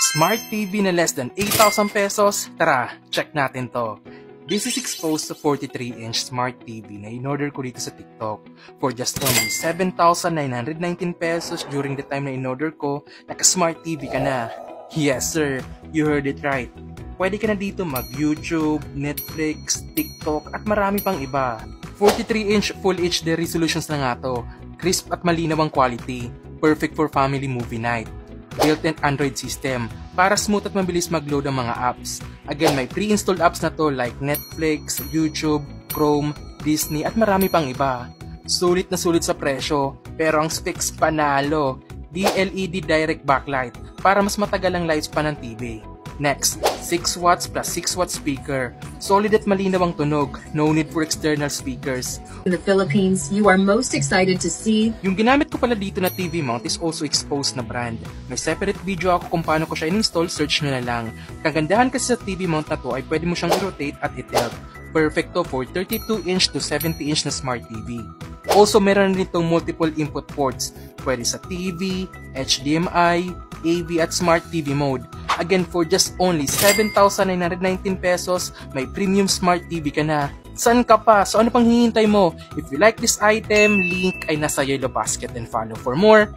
Smart TV na less than 8,000 pesos? Tara, check natin to. This is exposed to 43-inch Smart TV na in-order ko dito sa TikTok for just only 7,919 pesos during the time na in-order ko, naka-Smart TV ka na. Yes sir, you heard it right. Pwede ka na dito mag-YouTube, Netflix, TikTok at marami pang iba. 43-inch Full HD resolutions na nga to, crisp at malinaw ang quality, perfect for family movie night. Built-in Android system para smooth at mabilis mag-load ang mga apps. Again, may pre-installed apps na to like Netflix, YouTube, Chrome, Disney at marami pang iba. Sulit na sulit sa presyo, pero ang specs panalo. DLED direct backlight para mas matagal ang lifespan ng TV. Next, 6 watts plus 6 watt speaker. Solid at malinaw ang tunog, no need for external speakers. In the Philippines, you are most excited to see. Yung ginamit ko pala dito na TV mount is also exposed na brand. May separate video ako kung paano ko siya in-install, search nyo na lang. Kagandahan kasi sa TV mount na to ay pwede mo siyang i-rotate at i-tilt. Perfect to for 32-inch to 70-inch na Smart TV. Also, meron rin itong multiple input ports. Pwede sa TV, HDMI, AV at Smart TV mode. Again, for just only 7,919 pesos, may premium Smart TV ka na. Saan ka pa? So ano pang hihintay mo? If you like this item, link ay nasa yellow basket and follow for more.